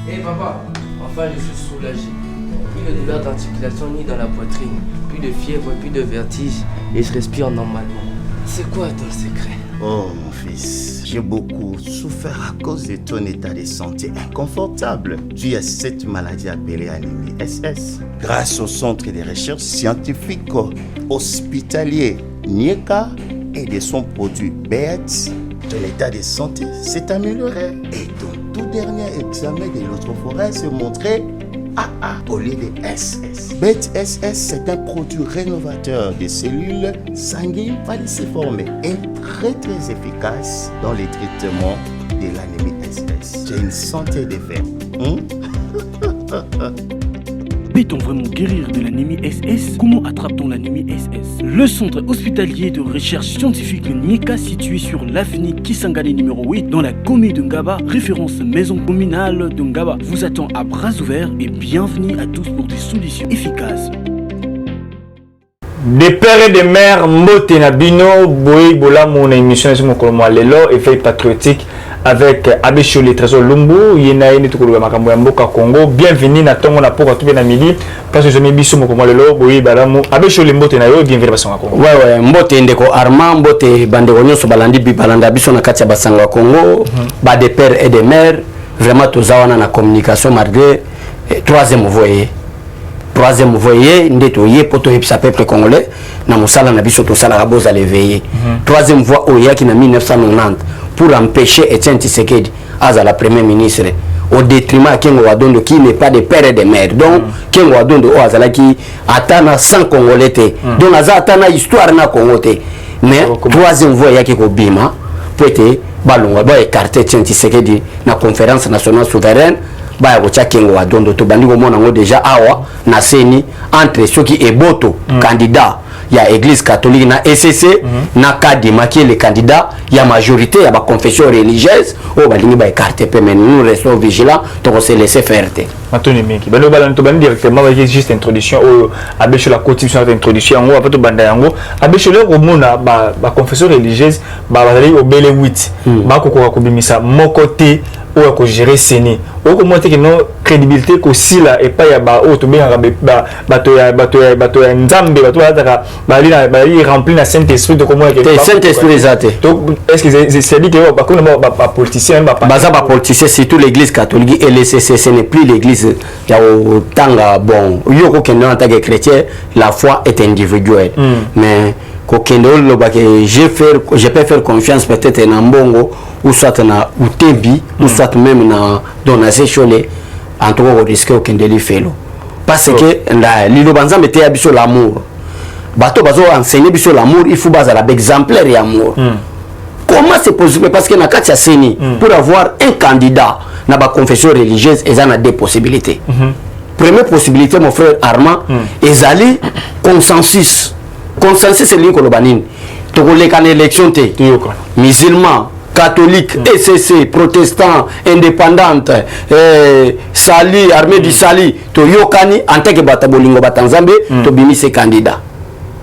Hé papa, enfin je suis soulagé. Plus de douleur d'articulation ni dans la poitrine, plus de fièvre, plus de vertige et je respire normalement. C'est quoi ton secret? Oh mon fils, j'ai beaucoup souffert à cause de ton état de santé inconfortable dû à cette maladie appelée anémie SS. Grâce au centre de recherche scientifique hospitalier NIECA et de son produit BET, ton état de santé s'est amélioré et ton tout dernier examen de l'électrophorèse montrait AA au lieu de SS. BET-SS, c'est un produit rénovateur des cellules sanguines falciformes et très efficace dans les traitements de l'anémie SS. J'ai une santé de fer. Peut-on vraiment guérir de l'anémie SS? Comment attrape-t-on l'anémie SS? Le centre hospitalier de recherche scientifique NIECA, situé sur l'avenue Kisangani numéro 8 dans la commune de Ngaba, référence maison communale de Ngaba, vous attend à bras ouverts et bienvenue à tous pour des solutions efficaces. Des pères et des mères, Mbote Nabino, Boy Bola, mon émission sur mon colombo Lelo, effet patriotique avec Abécho le Trésor Lumbu, Yenaïne Tukuru Makambo Mboka Congo. Bienvenue à tout le monde pour tout le midi. Parce que je m'ai mis sur mon colombo Lelo, Boy Balamu, Abécho le Mbote Nayo, bienvenue à Congo. Ouais, Mbote Ndeko Armand, Mbote Bandegonyo, Sobalandi, Bibalanda, Bissona Katia Basanga Congo, bah des pères et des mères, vraiment tous en la communication malgré troisième voyer. Troisième voyer, ndetoye poto hipsa peuple congolais, na musala na biso to sala raboza l'éveiller. Troisième voie Oya qui na 1990 pour empêcher Etienne Tshisekedi à la première ministre au détriment à Kengo Wadondo qui n'est pas de père et de mère. Donc Kengo Wadondo o azala qui atana 100 congolais té. Donc aza atana histoire na Congo té. Mais troisième voie yaki ko bima peut-être balonga ba écarter Etienne Tshisekedi na conférence nationale souveraine. Baya ko Kengo Wadondo to bandi ko mona ngo déjà awa na seni entre ceux qui est boto candidat ya église catholique na ECC na Kadima qui est le candidat ya majorité ya ba confession religieuse o balingi ba écarter mais nous restons vigilants to se laisser faire te Matoni Miki bano bala to bandi directement ba juste introduction o Abécho la constitution d'introduction ngo apato banda yango Abécho le ko mona ba confession religieuse ba bazali obele 8 ba ko ko bimisa mokoté ou à gérer Séné. Ou comment est-ce que nos crédibilité qu'aussi là et pas y a bah auto bien bateau nzambe bateau rempli la Saint-Esprit de comment est-ce que Saint-Esprit les athées. Donc est-ce que c'est dit que bah comme bah politicien bah politicien c'est tout l'église catholique et ce n'est plus l'église il y a autant bon yoko que nous en tant que chrétien la foi est individuelle mais je peux faire confiance peut-être en Mbongo ou soit na Utebi ou soit même na Donaze Chole en tout cas au risque aucun délit fait parce que l'ilo banza mettait abisso l'amour bateau bazo enseigner biso l'amour il faut baser l'exemplaire et amour comment c'est possible parce que na katia seni pour avoir un candidat na ba confession religieuse ils ont deux possibilités première possibilité mon frère Armand ezali consensus c'est lui qui banine to les can élection té musulman catholique ECC protestant indépendante Sali armée du Sali to yokani en tant que batabolingo batanzambe to bimi ces candidats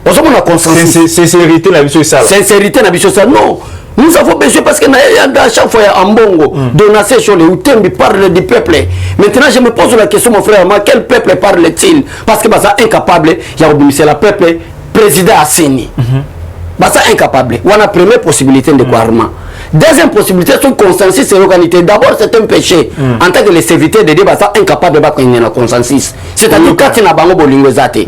on a consensus sincérité na biso ça sincérité na biso ça non nous avons besoin parce que à chaque fois en Mbongo Donace sur les Utembi parle du peuple maintenant je me pose la question mon frère quel peuple parle-t-il parce que ça incapable il y a obéissé la peuple président Asseni ça incapable on a première possibilité de Kouarma deuxième possibilité c'est consensus et l'organité d'abord c'est un péché en tant que les serviteurs de Dieu ça incapable de battre un consensus c'est-à-dire quand tu n'as pas bolingo zate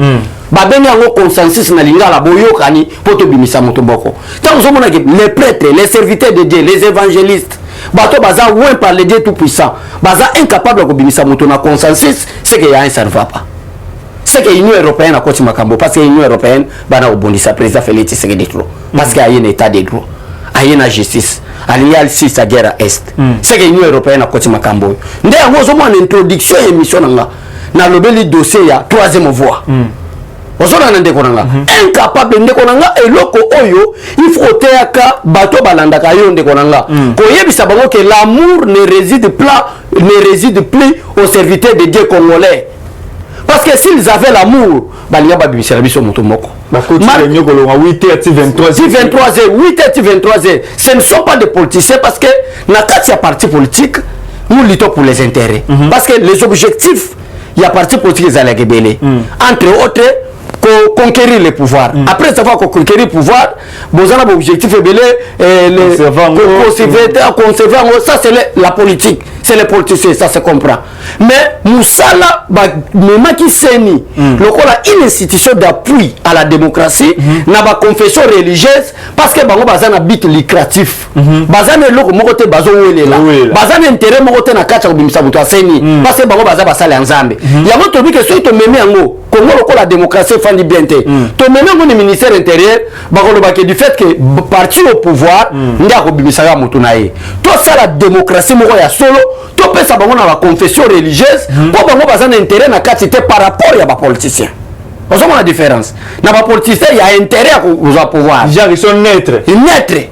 babeni yango consensus na lingala boyokani poto bimisa moto boko tant vous mona que les prêtres les serviteurs de Dieu les évangélistes bato baza ouin par le Dieu tout puissant baza incapable de bimisa moto na consensus c'est que y a un ça ne va pas c'est que l'Union européenne a continué Makambo parce que l'Union européenne bana obondisa président Félix Tshisekedi trop parce qu'il y a un état de droit il y a une justice il y a la guerre à est c'est que l'Union européenne a continué Makambo ndé yango zo mo introduction émission nga na lobeli dossier ya troisième voie ozona na ndeko nanga incapable ndeko nanga eloko oyo il faut teaka bato balandaka yo ndeko nanga koyebisa bango que l'amour ne réside plus aux serviteurs de Dieu congolais. Parce que s'ils avaient l'amour, balinga babibisela biso moto moko. Bakoti nyokolo 8h 23h. Ce ne sont pas des politiciens parce que na kati ya parti politique nous luttons pour les intérêts. Parce que les objectifs, il y a parti politique qui est belé. Entre autres, conquérir le pouvoir. Après avoir conquérir le pouvoir, vous avez l'objectif est belé, conserver, ça c'est la politique. C'est les politiciens, ça se comprend. Mais Moussala, même qui s'est mis, une institution d'appui à la démocratie, n'a pas confession religieuse, parce que Bango Bazan a but lucratif. Bazan est l'autre, mon côté Bazo où il est là. Bazan est intérêt, mon côté n'a qu'à Bimsa Boutoua Seni, parce que Bango Bazan Basal et Nzambe. Il y a un autre que soit te met en haut, Congo la démocratie fait bien. Te met en haut le ministère intérieur, Bango Baké du fait que parti au pouvoir, n'a pas Bimsa Moutunaï. Tout ça, la démocratie, mon ya solo. Tout ça, on a la confession religieuse. Pour qu'on ait un intérêt dans la par rapport à les politiciens. Vous avez la différence. Dans les politiciens, il y a intérêt à vous pouvoir. Ils sont neutres. Neutres.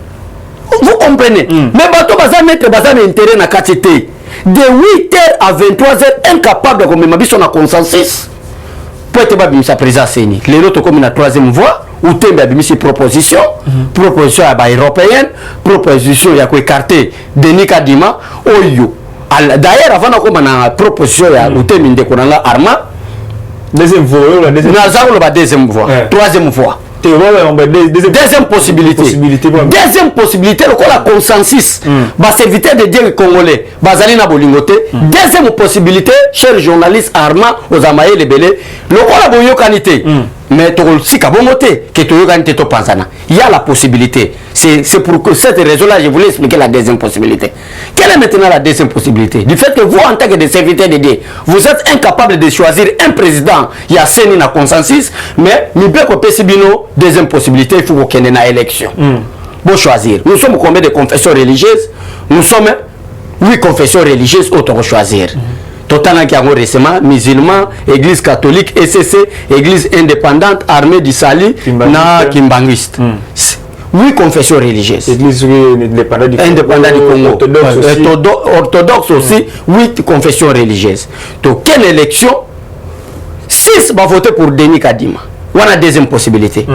Vous comprenez. Mais bateau bazan neutre, bazan intérêt dans la quantité. De 8h à 23h, incapable de même son consensus. Pour être babimisa président Seni. Les autres comme la troisième voie. Ou tembe babimisa proposition. Proposition à européenne. Proposition à écarter Denis Kadima. Oyo. D'ailleurs, avant de commencer la proposition, il y a un Arma. Deuxième voie. Deuxième voie. Troisième voie. Deuxième possibilité. Deuxième possibilité, le consensus. Serviteur de Dieu congolais. Bazalina Bolingote. Deuxième possibilité, chers journalistes Arma, aux Amaye les Belé. Le Boyo Kanité. Mais si il y a la possibilité. C'est pour que cette raison-là, je voulais expliquer la deuxième possibilité. Quelle est maintenant la deuxième possibilité? Du fait que vous, en tant que serviteur de Dieu, vous êtes incapable de choisir un président. Il y a un consensus, mais deuxième possibilité, il faut qu'on ait une élection. Pour choisir. Nous sommes combien de confessions religieuses? Nous sommes 8 confessions religieuses autant choisir. Total qui a récemment musulmans, église catholique, SCC, église indépendante, armée du Sali, na Kimbangiste. 8 confessions religieuses. Église indépendante du Congo. Orthodoxe aussi, 8 confessions religieuses. Donc, quelle élection? 6 va voter pour Denis Kadima. On a deuxième possibilité.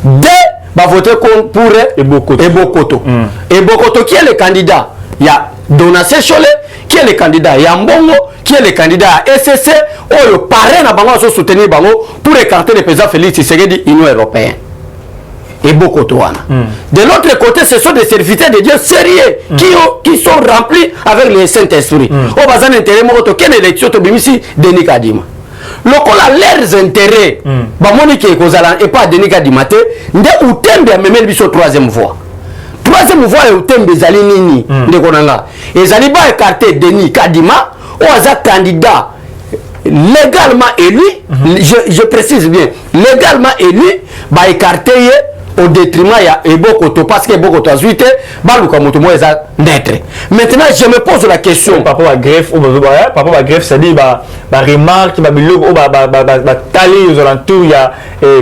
2 va voter pour Ebokoto. Ebokoto qui est le candidat? Il y a Donatien Cholet qui est le candidat. Il y a Mbongo qui est le candidat à SCC. Oh, le parrain a Bango à soutenir Bango pour écarter le président Félix Tshisekedi de l'Union européenne. Et beaucoup de de l'autre côté, ce sont des serviteurs de Dieu sérieux qui sont remplis avec le Saint-Esprit. Au bazar d'intérêt, quelle élection tu as mis Denis Kadima? Lokola leurs intérêts, Bamoni qui est Kozala et pas Denis Kadima, nde utembe a même biso troisième voie. Troisième voie est utembe zali nini de konanga. Et zali ba écarter Denis Kadima ou aza candidat légalement élu, je précise bien, légalement élu, ba écarter au détriment il y a Ebokoto parce que Ebokoto a suite baluka moto mo eza d'être. Maintenant je me pose la question par rapport à greffe ça dit ba remarque ba biloko ba tali aux alentours il y a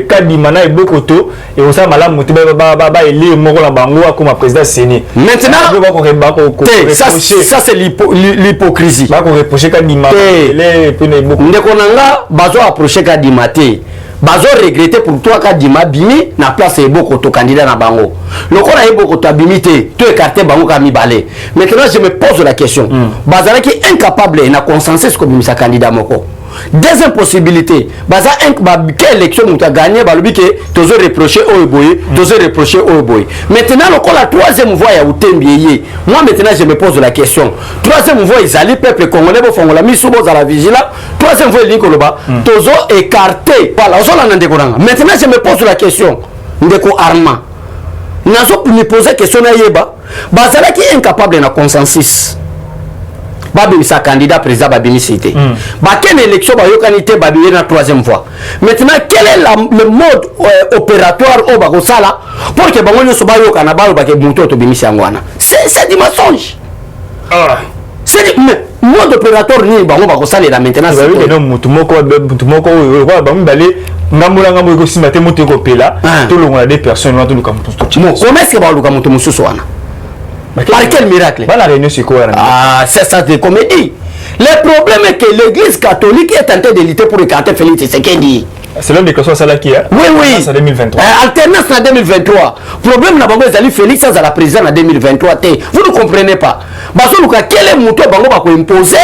Kadima na Ebokoto et on ça malamu moto ba élire moko la bango comme président Seni. Maintenant ça c'est l'hypocrisie. Ba ko reprocher Kadima les pene beaucoup. Ndeko nanga bazo approcher Kadima te. Bazo regretter pour toi Kadima bimi na place Ebokoto candidat na bango. Le qu'on a Ebokoto bimité, tu écarté bango kami balé. Maintenant je me pose la question. Bazala qui est incapable na consensus comme sa candidat moko. Deuxième possibilité, baza quelle élection nous a gagné balubi que tozo reprocher Oeboye, tozo reprocher Oeboye. Maintenant le la troisième voie ya utembieye. Moi maintenant je me pose la question. Troisième voie ils peuple congolais bo fongola misubo za la vigila. Troisième voie linkoloba, tozo écarté. Voilà, ozola nande koranga. Maintenant je me pose la question. Ndeko Arma. Nazo me poser question na yeba. Bazala qui est incapable na consensus. Babi sa candidat président Babini cité. Quelle élection bayokanité Babi na troisième voie. Maintenant quel est le mode opératoire au Bagosala pour que bango nyoso bayokana balo ba ke muto to bimisi angwana. C'est du mensonge. C'est mode opératoire ni bango Bagosala la maintenant c'est que non muto moko ba bango balé ngamula ngambo ko simate moto ko pela tout le monde des personnes tout le campus tout. Comment est-ce que ba luka moto mususu wana? Par quel miracle? La réunion c'est quoi? C'est ça de comédie. Le problème est que l'église catholique est en train de lutter pour écarter Félix Tshisekedi. C'est l'homme de déclaration à Salaki, hein? Oui, oui. Alternance en 2023. Alternance en 2023. Problème n'a pas été Félix à la présidence en 2023. Vous ne comprenez pas. Parce que quel est mon toit pour imposer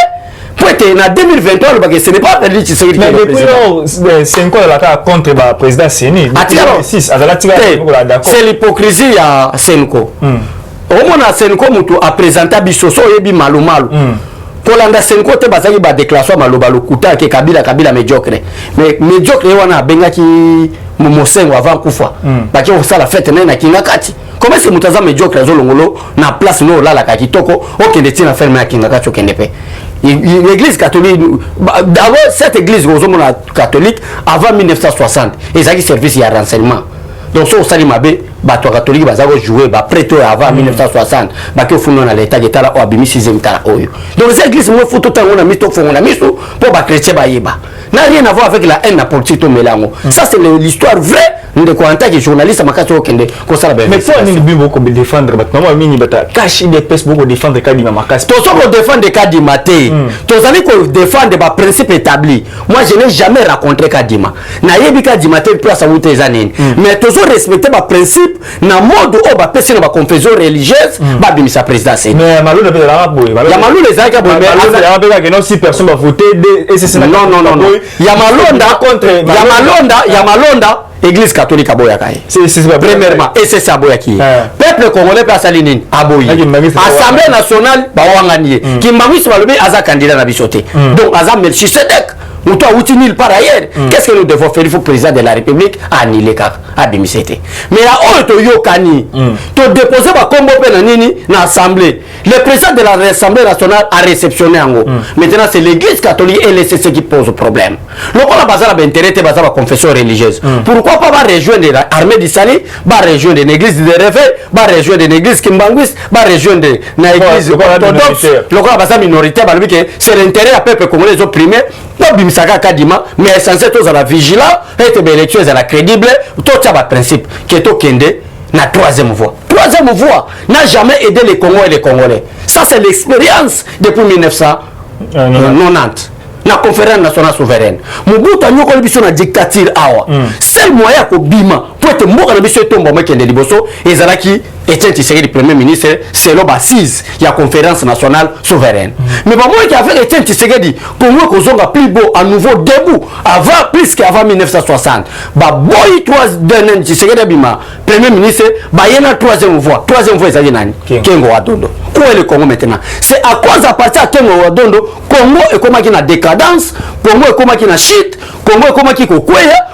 pour être en 2023, ce n'est pas Félix qui mais depuis lors, c'est quoi la carte contre le président Séni? C'est l'hypocrisie à Senko. Au moins, Senko a présenté Bissoso et Malou Malou. Kolanda Senko te basaki ba déclaration maloba lokuta ke Kabila médiocre. Mais médiocre wana bengaki Momosengo avant kufa. Baki osala fête na kingakati. Comment c'est mutaza médiocre zolongolo na place no la la kitoko okende tina ferme ya kingakati okende pe. L'église catholique d'abord cette église catholique avant 1960 ils avaient service à renseignement. Donc so sali mabe bato catholique bazako jouer ba prêtre avant 1960 ba ke funo na l'état getala o abimi 6e tala oyo. Donc cette église mo photo tango na misto fongo na misto pour ba chrétien ba yeba. N'a rien à voir avec la haine politique to melango. Ça c'est l'histoire vraie de quoi en tant que journaliste makati okende ko sala ba. Mais toi ni bi beaucoup défendre ba non mini bata cache des pes beaucoup défendre Kadima makasi. To so ko défendre Kadima te. To zali ko défendre ba principe établi. Moi je n'ai jamais rencontré Kadima. Na yebi Kadima te place à wuté zanene. Mais to so respecter ba principe na mode o ba pesi na ba confession religieuse ba bimisa président c'est. Mais Malou de la boy. Ya Malou les zaka boy. Malou ya ba que non si personne va voter et c'est non. Ya Malonda contre ya Malonda Église catholique à Boyakaï. C'est premièrement et c'est ça Boyaki. Peuple congolais place à l'inin à Boyi. Assemblée nationale ba wanganie. Qui mangui Salobi aza candidat na bisoté. Donc aza Melchisedek. Nous t'as outil par ailleurs. Qu'est-ce que nous devons faire? Il faut le président de la République annuler car abimisete. Mais à to yokani. To déposer ba combo penanini na assemblée. Le président de la Assemblée nationale a réceptionné en haut. Maintenant c'est l'église catholique et les CC qui pose problème. Le qu'on a basé la intérêt te basé la confession religieuse. Pourquoi pas rejoindre l'armée d'Israël, rejoindre une église de Réveil, rejoindre une église Kimbanguis, rejoindre une église orthodoxe. Le qu'on a basé minorité c'est l'intérêt à peuple congolais opprimé. Bimisaka Kadima, mais censé tous à la vigilance, et l'élection à la crédible, tout ça va principe, qui est au Kende, na troisième voie. Troisième voie n'a jamais aidé les Congolais et les Congolais. Ça, c'est l'expérience depuis 1990. La conférence nationale souveraine. Mobutu anyoko biso na dictature awa. Seul moyen ko bima pour être mboka na biso tombo mekende liboso ezalaki Etienne Tshisekedi premier ministre c'est le bassise il y a conférence nationale souveraine. Mais pas moi qui a fait Etienne Tshisekedi Congo kozonga plus beau à nouveau debout avant plus qu'avant 1960. Ba boy trois d'un Tshisekedi bima premier ministre ba yena troisième voie ezali nani Kengo Wadondo. Où est le Congo maintenant? C'est à cause à partir de Kengo Wadondo Congo est comme qui na décadence, Congo est comme qui na shit, Congo est comme qui kokwea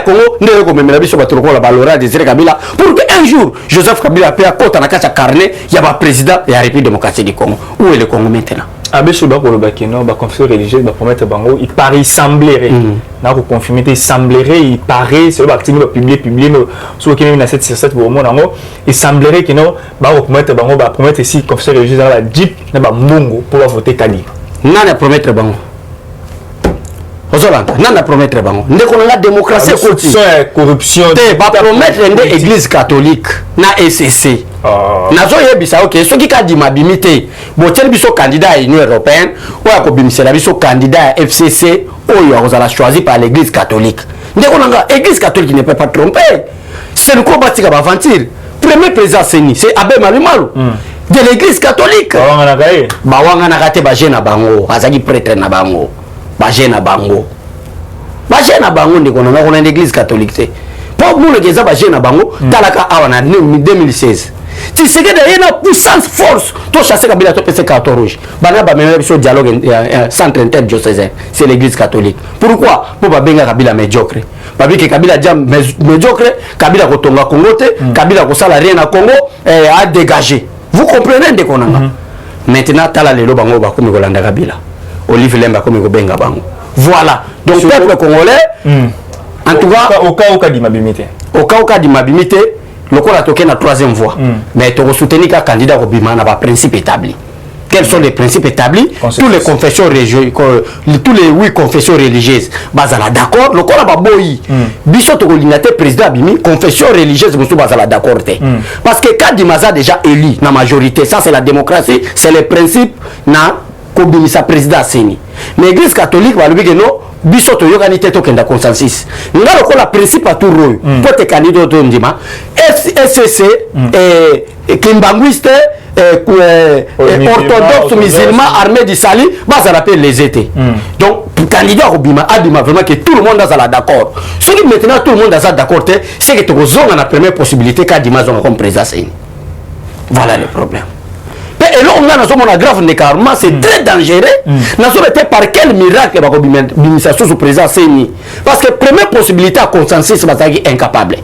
Congo ndeko komemela biso bato lokola balora Désiré Kabila pour que un jour Joseph Kabila peut akota na kata carnet ya ba président ya République démocratique du Congo. Où est le Congo maintenant? Abesso ba ko lo bakeno ba confession religieuse ba promettre bango il paraît semblerait na ko confirmer il semblerait il paraît c'est le bactime ba publier sur qui même na 7 pour moi nango il semblerait que non ba ko promettre bango ba promettre ici confession religieuse na ba jeep na ba mbongo pour voter Kadima. Nana promettre bango Ozolanda nana promettre bango ndeko na démocratie corruption te ba promettre ndé église catholique na SCC nazo yebisa OK soki Kadima bimité botel biso candidat à l'Union européenne ou ya ko bimisela biso candidat à FCC oyo akozala choisi par l'église catholique ndeko na église catholique ne peut pas tromper c'est le combat tika ba aventure premier président Séni c'est Abbé Malumalu de l'église catholique bawanga na kate ba jeune bango azaki prêtre na bango ba jeune bango ndeko na l'église catholique c'est pour nous les ba jeune bango talaka awa na 2016 tu sais que derrière la puissance force to chasser Kabila to PC carton rouge bana ba même sur dialogue centre interdiocésain c'est l'église catholique pourquoi pour ba benga Kabila médiocre ba bi que Kabila jam médiocre Kabila ko tonga Congo te Kabila ko sala rien à Congo a dégagé vous comprenez de konanga maintenant tala lelo bango ba komi kolanda Kabila Olive Lemba komi ko benga bango voilà donc peuple congolais en tout cas au cas où Kadima bimité le corps a toqué la troisième voie mais tu soutenir qu'un candidat au bima n'a pas principe établi. Quels sont les principes établis? Tous les confessions religieuses, tous les 8 confessions religieuses, bazala d'accord. Le corps a pas boyi. Biso to coordinateur président bimi confession religieuse musu bazala d'accord te. Parce que Kadima a déjà élu la majorité, ça c'est la démocratie, c'est les principes na kobimisa président Seni mais église catholique balobi que non biso toyokani te tokenda consensus nga lokola principe atour oyo po te candidat to ndima SCC kimbanguiste orthodoxe musulman armé du Sali ça rappelle les étés donc candidat abima vraiment que tout le monde est d'accord ce qui maintenant tout le monde est d'accord c'est que tu as la première possibilité qu'à dimanche comme président. Voilà le problème. Et là, on a un grave écartement, c'est très dangereux. Nous avons été par quel miracle l'administration sous président parce que première possibilité à consensus, c'est incapable.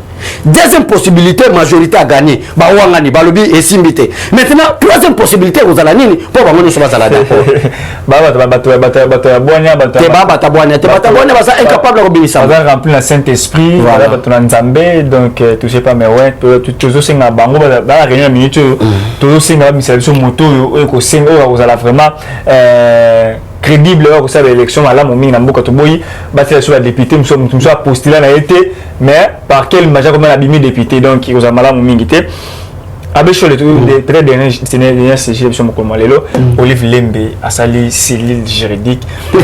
Deuxième possibilité, majorité à gagner. Wangani, Balobi et Simbité. Maintenant, troisième possibilité, vous allez nini pour vous sur la d'accord. Incapable de remplir ça. Remplir le Saint-Esprit, donc tu sais pas mais ouais, tu as aussi un bango, la réunion minute, tu as aussi une mission moto, vous allez vraiment crédible lors de l'élection à la momie na mboka toboyi battre sur la député nous sommes postulé na été mais par quel majeur comme la bimi député donc ils ont mala momie ngité abesho le très dernier CG sur mon lelo Olive Lembe asali cellule juridique pour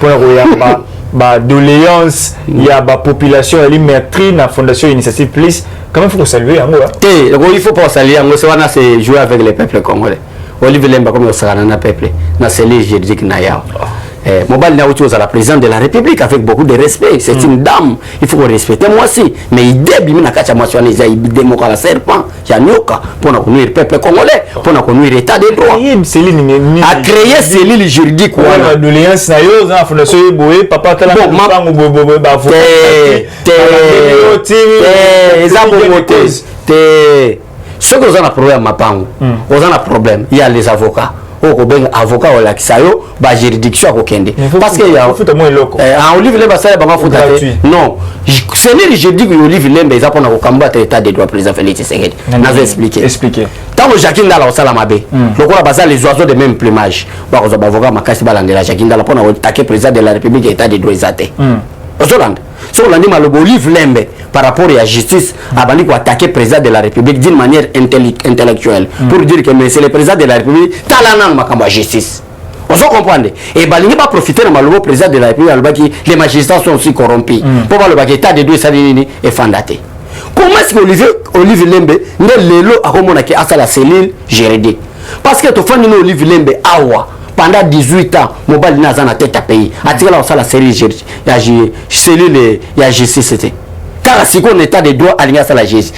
Royamba ba doléance il y a ba population elle maîtrise la fondation initiative plus quand même faut saluer en il faut pas saluer en c'est jouer avec les peuples congolais. Olive Lemba comme ça na peuple na cellule juridique na yao Mobile na outi la présidente de la République avec beaucoup de respect c'est une dame il faut respecter moi aussi mais idée bimi na kacha mwasione za démocrate serpent ya nyoka pour na conduire peuple congolais pour na conduire état de droit a créer cellule juridique la doléance na yo za fondation boye papa tala bango bobo ba vote ce que vous avez un problème mapango vous avez un problème il y a les avocats avocat wala kisayo ba juridiction à kokende parce que il y a Olive Lemba ça ba futa non c'est les juridique Olive Lemba ils apprennent à combattre l'état des droits président Félix Tshisekedi n'a expliquer tant que Jacques Ndala au sala mabe lokola baza les oiseaux de même plumage ba ko avocat makasi balandela Jacques Ndala pour attaquer président de la République état des droits athées Hollande sur l'andi malobo Olive Lemba par rapport à la justice, Abani pour attaquer le président de la République d'une manière intellectuelle pour dire que c'est le président de la République talana makamba justice. On se comprend. Et Balingi va profiter de le président de la République les magistrats sont aussi corrompus. Pour voir le état de deux salini est fandaté. Comment est-ce que Olive Lembe n'est lelo à comment qui a la cellule juridique? Parce que tu fais une Olive Lembe awa pendant 18 ans, mobile n'a pas tête à payer. Attirer la cellule juridique, il y a justice c'était. Car si on état de droit aligné à la justice,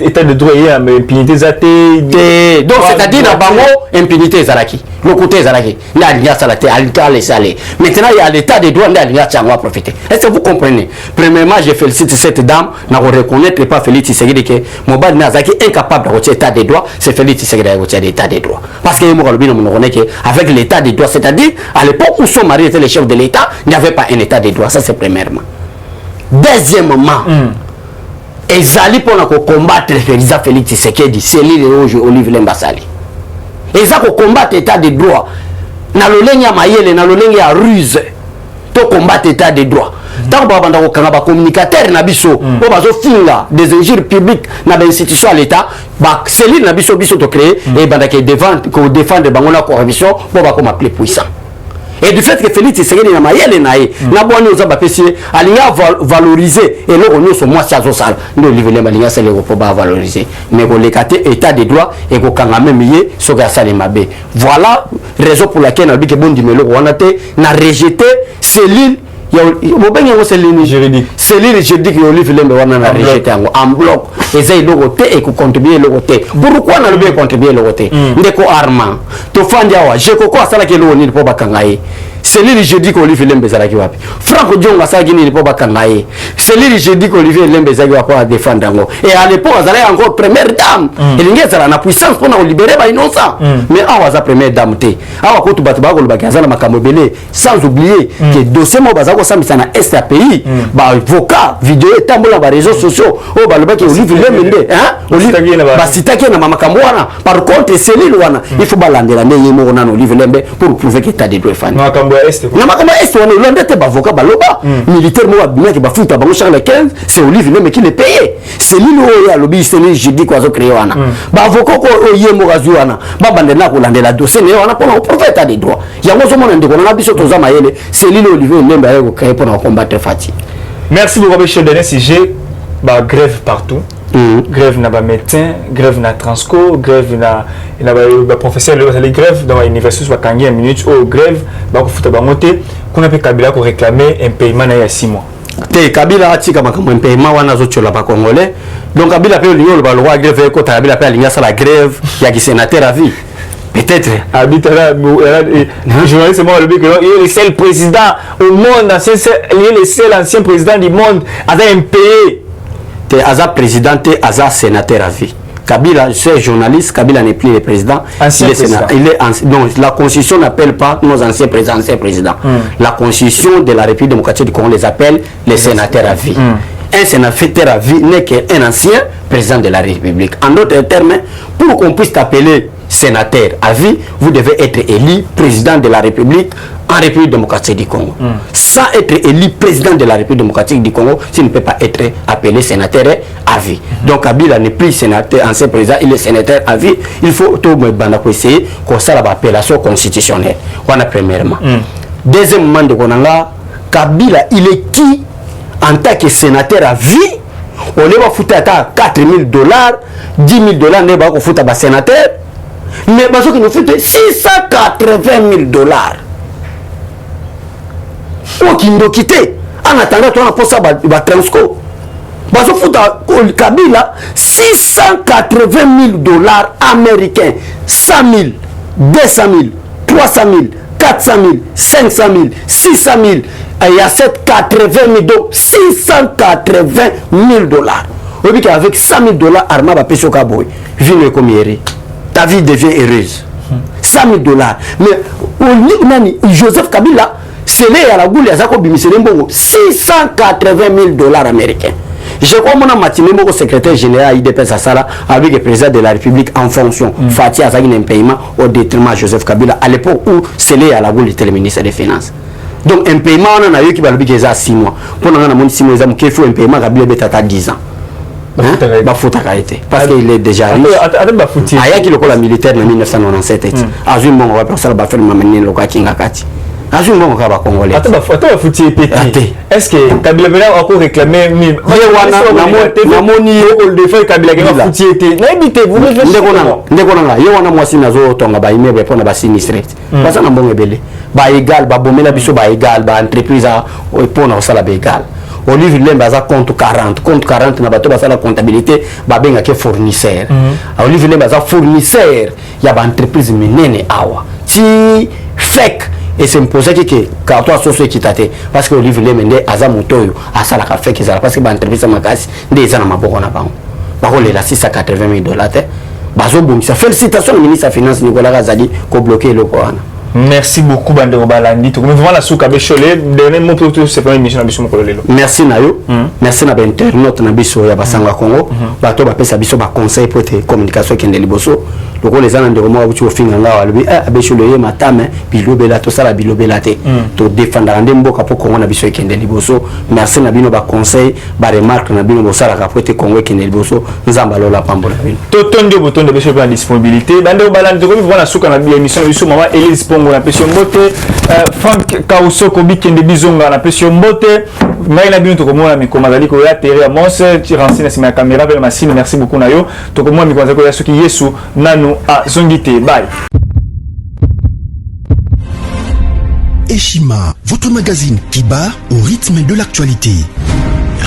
état de droit il y a impunité zaté donc c'est-à-dire dans bango impunité zaraki le côté zaraki là aligné à la alika les salés maintenant il y a l'état de droit aligné à va profiter est-ce que vous comprenez premièrement je félicite cette dame n'a reconnaître pas Félix Tshisekedi que Mobile Nazaki incapable de retirer l'état de droit c'est Félix Tshisekedi qui retire l'état de droit parce que moi on reconnaît que avec l'état de droit c'est-à-dire à l'époque où son mari était le chef de l'état il n'y avait pas un état de droit ça c'est premièrement. Deuxièmement, ezali pour combattre le président Félix Tshisekedi, c'est l'île rouge Olive Lemba Sali. Ezali pour combattre l'état de droit. Na lolenge ya mayele, na lolenge ya ruse. To combattre l'état de droit. Tant que banda ko kanga communicateur na biso, po bazo finga des injures publiques na ba institution à l'état, ba cellule na biso to créer et banda ke défendre bango na corruption, po ba ko m'appeler puissant. Et du fait que Félix Tshisekedi na mayele nae na boni ozaba pesi alinga valoriser et le rogno so moi chazo sala ndo livele malinga sele ko ba valoriser mais ko lekate état de droit et ko kanga même yé so ga sala mabe voilà raison pour laquelle na bike bondi melo wana te na rejeter cellule cellule juridique Olive Lembe wana na rejeter en bloc eza iloko te et ko contribuer le côté pourquoi na le contribuer le côté ndeko armand to fandi awa je ko asala ke lo ni po bakangaye cellule juridique Olive Lembe zalaki wapi Franco Dionga asala ki ni po bakangaye cellule juridique Olive Lembe zalaki wapi à défendre ngo et à l'époque azala encore première dame elingi zala na puissance pour na libérer ba innocent mais awa za première dame te awa ko tu batba ko lobaki azala makambo belé sans oublier que dossier mo bazako sambisa na SAPI ba avocat vidéo tambola ba réseaux sociaux o ba lobaki Olive Lembe Olive ba sitaki na makambo wana par contre cellule wana il faut balandela ne yemo na Olive Lembe pour prouver que t'as des droits fan makambo ya est na makambo est on est l'endette avocat baloba militaire moi bien que ba futa ba Charles 15 c'est Olivier même qui le paye c'est lui le lobby c'est lui jeudi quoi zo créé wana ba avocat ko yemo gazuana ba bandena ko landela dossier ne wana pour prophète des droits yango zo mona ndeko na biso toza mayele c'est lui Olivier même ba ko créé pour combattre Fati. Merci beaucoup monsieur dernier sujet ba grève partout. Grève na ba médecin, grève na transco, grève na ba professeur les grève dans l'université ba kangi 1 minute au grève ba ko futa ba moté qu'on appelle Kabila ko réclamer un paiement na ya 6 mois. Te Kabila atika makambo un paiement wana zo tchola ba congolais. Donc Kabila pe le ba loi grève ko Kabila pe alinga ça la grève ya ki sénateur à vie. Peut-être habite là journaliste moi le dit que il est le seul président au monde, il est le seul ancien président du monde à un pays. Aza président, Aza sénateur à vie. Kabila, c'est journaliste, Kabila n'est plus le président. Ancien président. Non, la constitution n'appelle pas nos anciens présidents. La constitution de la République démocratique du Congo les appelle les sénateurs à vie. Un sénateur à vie n'est qu'un ancien président de la République. En d'autres termes, pour qu'on puisse t'appeler sénateur à vie, vous devez être élu président de la République en République démocratique du Congo. Sans être élu président de la République démocratique du Congo, tu ne peut pas être appelé sénateur à vie. Donc Kabila n'est plus sénateur, ancien président, il est sénateur à vie. Il faut tout le monde essayer qu'on ça l'appellation constitutionnelle. Voilà premièrement. Deuxièmement, Kabila, il est qui en tant que sénateur à vie? On va foutre à 4 000 $, 10 000 $, on va foutre à sénateur. Mais parce que nous foutons 680 000 $. Qui nous quitté en attendant qu'on a pour ça transco parce que faut Kabila 680 000 $ américains 100 000 200 000 300 000 400 000 500 000 600 000 il y a 780 000 donc 680 000 $. On dit qu'avec 100 000 $, Arma va payer au Kaboy vie comme hier ta vie devient heureuse 100 000 $. Mais Joseph Kabila c'est là à la boule, il y a 680 000 $ américains. Je crois que mon secrétaire général IDP Sassara avec le président de la République en fonction. Fatih a un paiement au détriment de Joseph Kabila à l'époque où c'est là à la boule était le ministre des Finances. Donc un paiement, on a eu qui va le payer 6 mois. Pour nous, on a 6 mois, il faut un paiement qui a 10 ans. Parce qu'il est déjà riche. Il y a qui le la militaire en 1997. Azul mon va ça va faire m'amener le Kingakati. Azul mon va congolais. Attends foutu pété. Est-ce que Kabila a encore réclamé na moni au défait Kabila va foutu été. N'habitez vous ndekona yo wana mwasi nazo tonga ba immeuble pour na ba sinistré. Parce que na bon ebele. Ba égal ba bomela biso ba égal ba entreprise pour na sala ba égal. Olivier Lemba a compte 40 na bato basala comptabilité ba benga ke fournisseur. Olivier Lemba a fournisseur ya ba entreprise minene awa. Ti fake et c'est imposé que quand toi socio équité parce que Olivier Lemba aza motoyo asala ka fake ezala parce que ba entreprise makasi ndeza na maboko na bango. Ba kolela 680 000 $. Bazo bongisa félicitations au ministre des Finances Nicolas Razali ko bloquer le Coran. Merci beaucoup Bandero Balandi. Donc vraiment la souka Bécholé. Dernier mot pour tout cette émission na biso mokolo lelo. Merci Nayo. Merci na internaute na biso ya basanga Congo. Bato ba pesa biso ba conseil pour te communication kende liboso. Donc les gens ndeko mo buti ofinga ngawa lobi Bécholé ye matame bilobela to sala bilobela te. To défendre ande mboka pour Congo na biso kende liboso. Merci na bino ba conseil ba remarque na bino bo sala ka pour te Congo kende liboso. Nzamba lola pambola bino. Totondo boton de Bécholé en disponibilité. Bandero Balandi donc vraiment la souka na émission biso maman Elise on a pêché mbote Frank Kausoko bikende bizonga na pêché mbote mais na bien to ko mona mi ko mazali ko ya terre mons ti renseigne sur ma caméra vers machine. Merci beaucoup nayo to ko mona mi ko zako ya soki Yesu nanu a zongite bye. Eshima, votre magazine qui bat au rythme de l'actualité.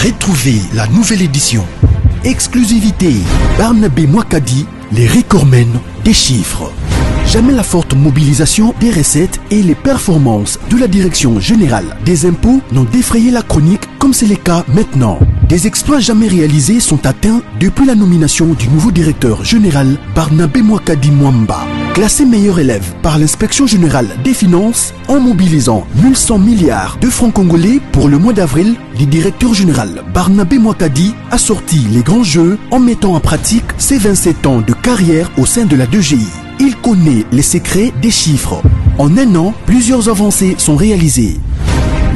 Retrouvez la nouvelle édition. Exclusivité, Barnabé Mwakadi, les recordmen des chiffres. Jamais la forte mobilisation des recettes et les performances de la Direction générale des impôts n'ont défrayé la chronique comme c'est le cas maintenant. Des exploits jamais réalisés sont atteints depuis la nomination du nouveau directeur général Barnabé Mwakadi Mwamba. Classé meilleur élève par l'inspection générale des finances en mobilisant 1100 milliards de francs congolais pour le mois d'avril, le directeur général Barnabé Mwakadi a sorti les grands jeux en mettant en pratique ses 27 ans de carrière au sein de la DGI. Il connaît les secrets des chiffres. En un an, plusieurs avancées sont réalisées.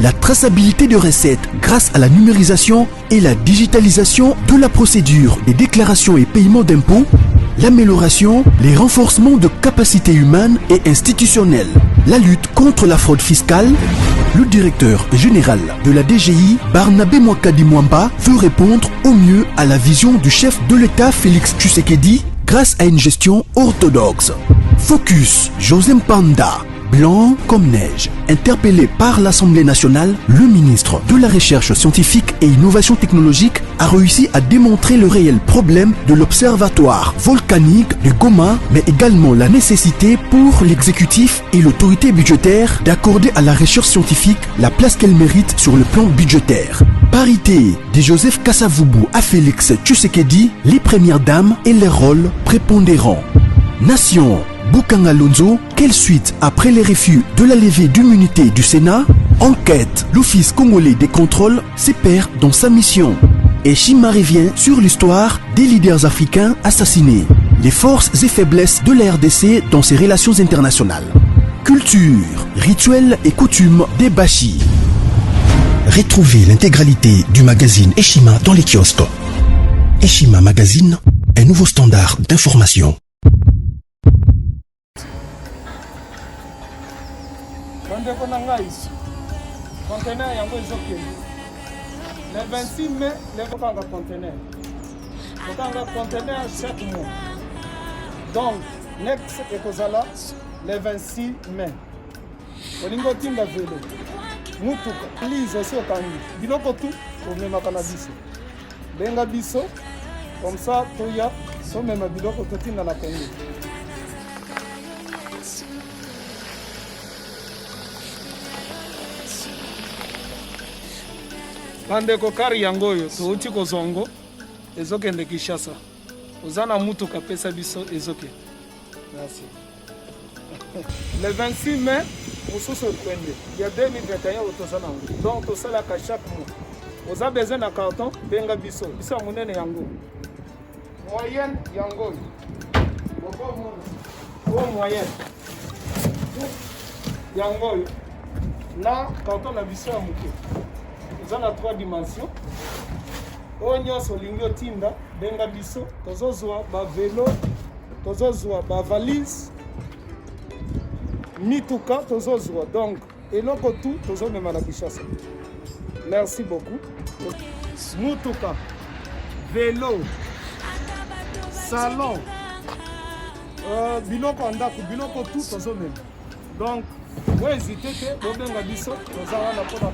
La traçabilité de recettes grâce à la numérisation et la digitalisation de la procédure des déclarations et paiements d'impôts, l'amélioration, les renforcements de capacités humaines et institutionnelles, la lutte contre la fraude fiscale. Le directeur général de la DGI, Barnabé Mwakadi Mwamba, veut répondre au mieux à la vision du chef de l'État Félix Tshisekedi grâce à une gestion orthodoxe. Focus, José Mpanda, blanc comme neige. Interpellé par l'Assemblée nationale, le ministre de la Recherche scientifique et innovation technologique a réussi à démontrer le réel problème de l'observatoire volcanique de Goma, mais également la nécessité pour l'exécutif et l'autorité budgétaire d'accorder à la recherche scientifique la place qu'elle mérite sur le plan budgétaire. Parité de Joseph Kasavubu à Félix Tshisekedi, les premières dames et les rôles prépondérants. Nation, Bukanga Lonzo, quelle suite après les refus de la levée d'immunité du Sénat? Enquête, l'Office congolais des contrôles se perd dans sa mission. Et Chima revient sur l'histoire des leaders africains assassinés. Les forces et faiblesses de la RDC dans ses relations internationales. Culture, rituels et coutumes des Bashi. Retrouvez l'intégralité du magazine Eshima dans les kiosques. Eshima Magazine, un nouveau standard d'information. Conteneur yango ezokende le 26 mai lekokanga conteneur kokanga conteneur chaque mois donc next ekozala le 26 mai olingi otinda velo mutuka lise osi okangi biloko tu omemaka na biso benga biso comme ça toya tomema biloko totinda na Congo. Bandeko kari yango oyo touti kozongo ezokende Kinshasa oza na mutuka pesa biso ezokende. Merci. Le 26 mai mosusu ekwende ya 2021 otoza nango donc tosalaka chaque mois oza besoin na carton benga biso biso ya monene yango moyenne yango oyo o moyenne yango oyo na carton na biso ya moke dans 3 dimensions. Oyo solingi otinda benga biso tozozwa ba vélo, tozozwa ba valise, mituka tozozwa donc eloko tout tozomema na Kinshasa. Merci beaucoup. Mutuka, vélo, salon, biloko andako, biloko tout tozomema. Donc, vous hésitez que vous benga biso tozala na pona